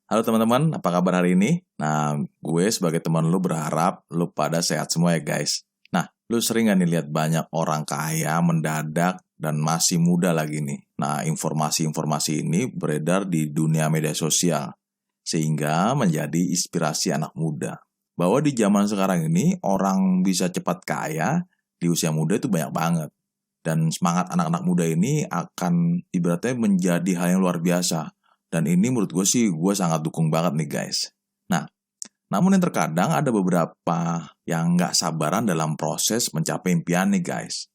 Halo teman-teman, apa kabar hari ini? Nah, gue sebagai teman lu berharap lu pada sehat semua ya guys. Nah, lu sering gak nih lihat banyak orang kaya mendadak dan masih muda lagi nih. Nah, informasi-informasi ini beredar di dunia media sosial, sehingga menjadi inspirasi anak muda. Bahwa di zaman sekarang ini, orang bisa cepat kaya di usia muda itu banyak banget. Dan semangat anak-anak muda ini akan ibaratnya menjadi hal yang luar biasa. Dan ini menurut gue sih, gue sangat dukung banget nih guys. Nah, namun yang terkadang ada beberapa yang gak sabaran dalam proses mencapai impian nih guys.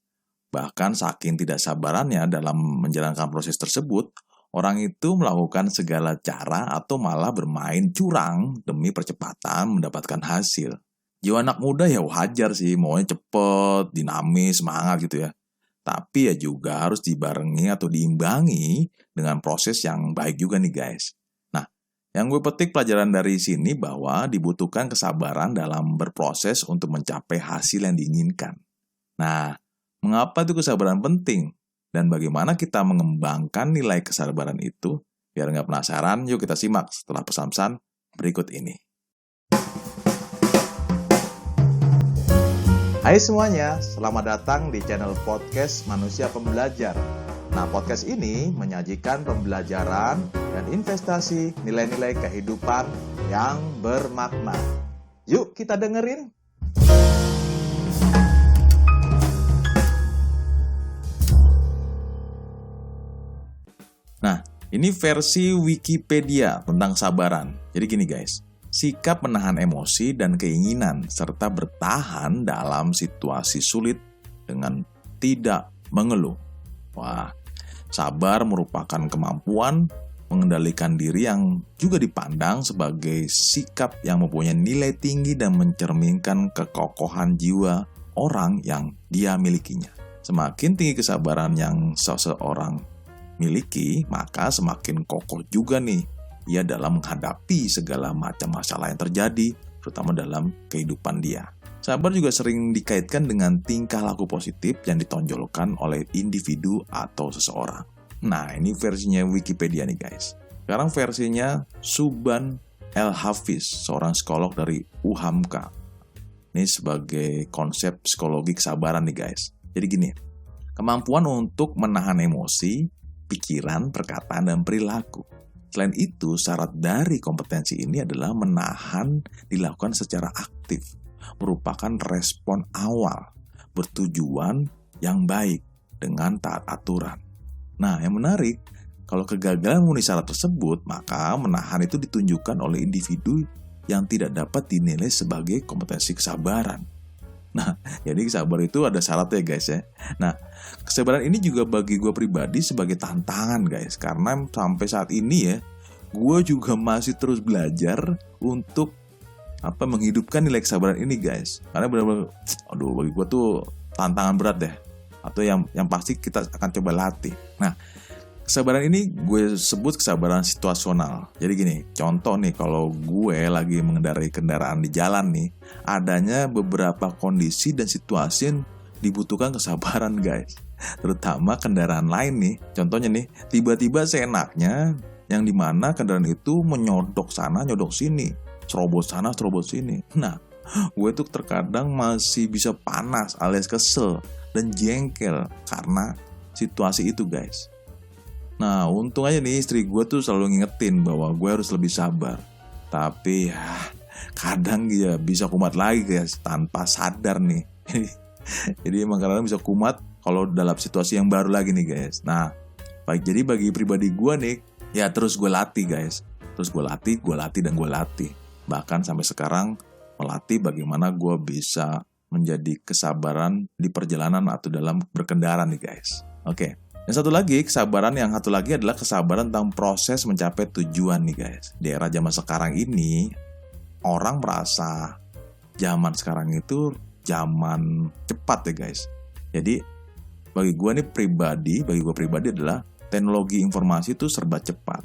Bahkan saking tidak sabarannya dalam menjalankan proses tersebut, orang itu melakukan segala cara atau malah bermain curang demi percepatan mendapatkan hasil. Jiwa anak muda ya wajar sih, maunya cepet, dinamis, semangat gitu ya. Tapi ya juga harus dibarengi atau diimbangi dengan proses yang baik juga nih guys. Nah, yang gue petik pelajaran dari sini bahwa dibutuhkan kesabaran dalam berproses untuk mencapai hasil yang diinginkan. Nah, mengapa itu kesabaran penting? Dan bagaimana kita mengembangkan nilai kesabaran itu? Biar nggak penasaran, yuk kita simak setelah pesan-pesan berikut ini. Hai semuanya, selamat datang di channel podcast Manusia Pembelajar. Nah, podcast ini menyajikan pembelajaran dan investasi nilai-nilai kehidupan yang bermakna. Yuk kita dengerin. Nah, ini versi Wikipedia tentang kesabaran. Jadi gini guys. Sikap menahan emosi dan keinginan serta bertahan dalam situasi sulit dengan tidak mengeluh. Wah, sabar merupakan kemampuan mengendalikan diri yang juga dipandang sebagai sikap yang mempunyai nilai tinggi dan mencerminkan kekokohan jiwa orang yang dia milikinya. Semakin tinggi kesabaran yang seseorang miliki, maka semakin kokoh juga nih ia dalam menghadapi segala macam masalah yang terjadi, terutama dalam kehidupan dia. Sabar juga sering dikaitkan dengan tingkah laku positif yang ditonjolkan oleh individu atau seseorang. Nah, ini versinya Wikipedia nih guys. Sekarang versinya Subhan El-Hafiz, seorang psikolog dari UHAMKA. Ini sebagai konsep psikologi kesabaran nih guys. Jadi gini, kemampuan untuk menahan emosi, pikiran, perkataan, dan perilaku. Selain itu, syarat dari kompetensi ini adalah menahan dilakukan secara aktif, merupakan respon awal, bertujuan yang baik dengan taat aturan. Nah, yang menarik, kalau kegagalan memenuhi syarat tersebut, maka menahan itu ditunjukkan oleh individu yang tidak dapat dinilai sebagai kompetensi kesabaran. Nah, jadi sabar itu ada syaratnya guys ya. Nah, kesabaran ini juga bagi gue pribadi sebagai tantangan guys. Karena sampai saat ini ya, gue juga masih terus belajar untuk menghidupkan nilai kesabaran ini guys. Karena benar-benar, bagi gue tuh tantangan berat deh. Atau yang pasti kita akan coba latih. Nah, kesabaran ini gue sebut kesabaran situasional. Jadi gini, contoh nih kalau gue lagi mengendarai kendaraan di jalan nih, adanya beberapa kondisi dan situasi yang dibutuhkan kesabaran guys. Terutama kendaraan lain nih, contohnya nih, tiba-tiba seenaknya yang dimana kendaraan itu menyodok sana, nyodok sini, serobot sana, serobot sini. Nah, gue tuh terkadang masih bisa panas alias kesel dan jengkel karena situasi itu guys. Nah, untung aja nih istri gue tuh selalu ngingetin bahwa gue harus lebih sabar. Tapi kadang dia bisa kumat lagi guys tanpa sadar nih. Jadi emang kadang bisa kumat kalau dalam situasi yang baru lagi nih guys. Nah, jadi bagi pribadi gue nih, ya terus gue latih guys. Terus gue latih dan gue latih. Bahkan sampai sekarang melatih bagaimana gue bisa menjadi kesabaran di perjalanan atau dalam berkendara nih guys. Oke. Yang satu lagi, kesabaran yang satu lagi adalah kesabaran tentang proses mencapai tujuan nih guys. Di era zaman sekarang ini, orang merasa zaman sekarang itu zaman cepat ya guys. Jadi, bagi gue pribadi adalah teknologi informasi itu serba cepat.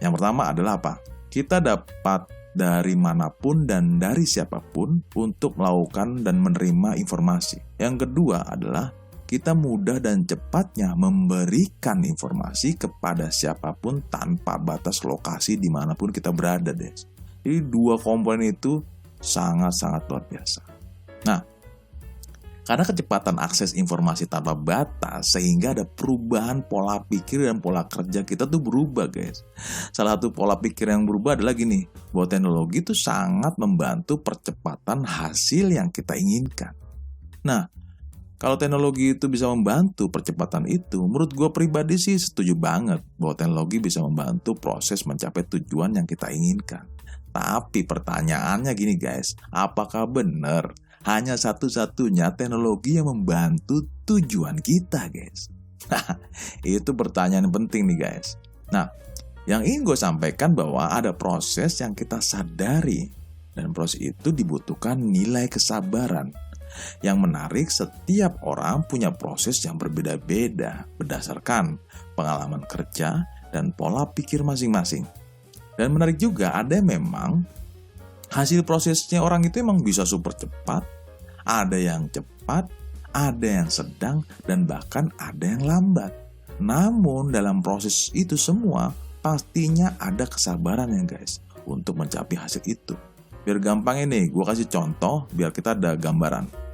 Yang pertama adalah apa? Kita dapat dari manapun dan dari siapapun untuk melakukan dan menerima informasi. Yang kedua adalah kita mudah dan cepatnya memberikan informasi kepada siapapun tanpa batas lokasi dimanapun kita berada, deh. Jadi dua komponen itu sangat-sangat luar biasa. Nah, karena kecepatan akses informasi tanpa batas, sehingga ada perubahan pola pikir dan pola kerja kita tuh berubah, guys. Salah satu pola pikir yang berubah adalah gini, bahwa teknologi itu sangat membantu percepatan hasil yang kita inginkan. Nah, kalau teknologi itu bisa membantu percepatan itu, menurut gue pribadi sih setuju banget bahwa teknologi bisa membantu proses mencapai tujuan yang kita inginkan. Tapi pertanyaannya gini guys, apakah benar hanya satu-satunya teknologi yang membantu tujuan kita guys? Nah, itu pertanyaan penting nih guys. Nah, yang ingin gue sampaikan bahwa ada proses yang kita sadari, dan proses itu dibutuhkan nilai kesabaran. Yang menarik, setiap orang punya proses yang berbeda-beda berdasarkan pengalaman kerja dan pola pikir masing-masing. Dan menarik juga, ada memang hasil prosesnya orang itu emang bisa super cepat, ada yang cepat, ada yang sedang, dan bahkan ada yang lambat. Namun dalam proses itu semua pastinya ada kesabaran ya guys untuk mencapai hasil itu. Biar gampang ini, gue kasih contoh biar kita ada gambaran.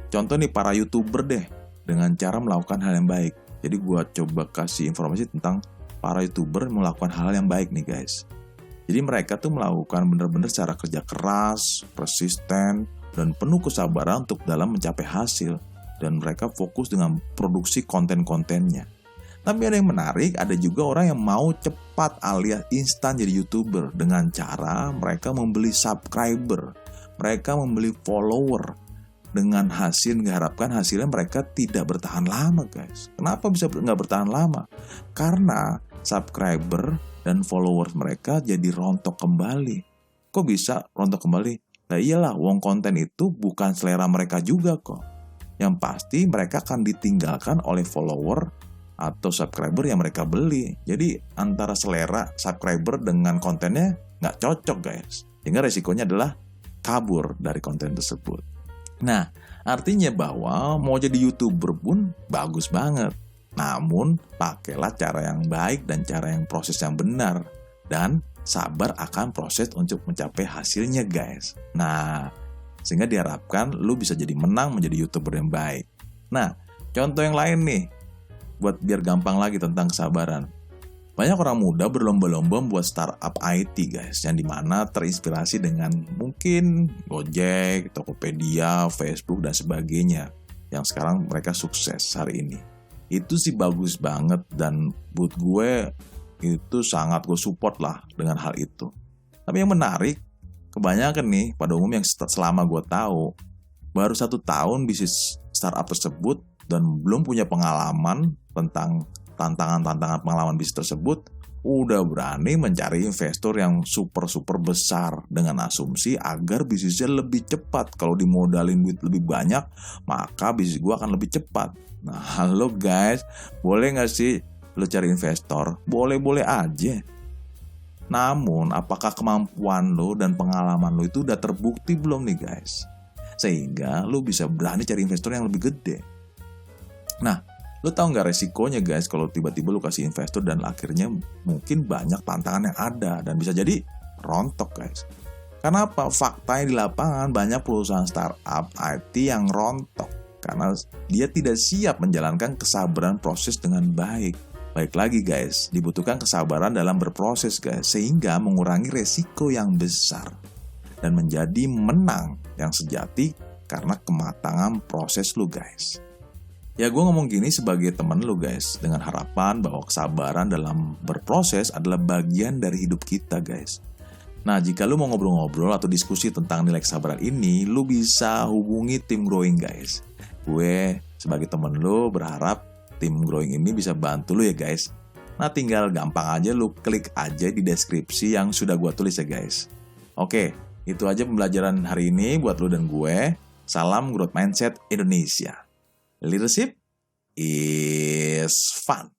Contoh nih para YouTuber deh, dengan cara melakukan hal yang baik. Jadi gue coba kasih informasi tentang para YouTuber melakukan hal yang baik nih guys. Jadi mereka tuh melakukan benar-benar secara kerja keras, persisten, dan penuh kesabaran untuk dalam mencapai hasil. Dan mereka fokus dengan produksi konten-kontennya. Tapi ada yang menarik, ada juga orang yang mau cepat alias instan jadi YouTuber. Dengan cara mereka membeli subscriber, mereka membeli follower. Dengan hasil, diharapkan hasilnya mereka tidak bertahan lama guys. Kenapa bisa nggak bertahan lama? Karena subscriber dan followers mereka jadi rontok kembali. Kok bisa rontok kembali? Nah iyalah, wong konten itu bukan selera mereka juga kok. Yang pasti mereka akan ditinggalkan oleh follower atau subscriber yang mereka beli. Jadi antara selera subscriber dengan kontennya nggak cocok guys. Sehingga resikonya adalah kabur dari konten tersebut. Nah, artinya bahwa mau jadi YouTuber pun bagus banget. Namun, pakailah cara yang baik dan cara yang proses yang benar. Dan sabar akan proses untuk mencapai hasilnya guys. Nah, sehingga diharapkan lu bisa jadi menang menjadi YouTuber yang baik. Nah, contoh yang lain nih, buat biar gampang lagi tentang kesabaran. Banyak orang muda berlomba-lomba membuat startup IT guys, yang dimana terinspirasi dengan mungkin Gojek, Tokopedia, Facebook, dan sebagainya. Yang sekarang mereka sukses hari ini. Itu sih bagus banget dan buat gue itu sangat gue support lah dengan hal itu. Tapi yang menarik, kebanyakan nih pada umum yang selama gue tahu, baru 1 tahun bisnis startup tersebut dan belum punya pengalaman tentang tantangan-tantangan pengalaman bisnis tersebut, udah berani mencari investor yang super besar dengan asumsi agar bisnisnya lebih cepat. Kalau dimodalin duit lebih banyak, maka bisnis gue akan lebih cepat. Nah, halo guys, boleh gak sih lo cari investor? Boleh-boleh aja. Namun, apakah kemampuan lo dan pengalaman lo itu udah terbukti belum nih guys? Sehingga lo bisa berani cari investor yang lebih gede. Nah, lo tahu nggak resikonya guys kalau tiba-tiba lo kasih investor dan akhirnya mungkin banyak tantangan yang ada dan bisa jadi rontok guys. Karena apa? Faktanya di lapangan banyak perusahaan startup IT yang rontok karena dia tidak siap menjalankan kesabaran proses dengan baik. Baik lagi guys, dibutuhkan kesabaran dalam berproses guys, sehingga mengurangi resiko yang besar dan menjadi menang yang sejati karena kematangan proses lo guys. Ya gue ngomong gini sebagai teman lu guys, dengan harapan bahwa kesabaran dalam berproses adalah bagian dari hidup kita guys. Nah jika lu mau ngobrol-ngobrol atau diskusi tentang nilai kesabaran ini, lu bisa hubungi tim Growing guys. Gue sebagai temen lu berharap tim Growing ini bisa bantu lu ya guys. Nah tinggal gampang aja lu klik aja di deskripsi yang sudah gue tulis ya guys. Oke, itu aja pembelajaran hari ini buat lu dan gue. Salam Growth Mindset Indonesia. Leadership is fun.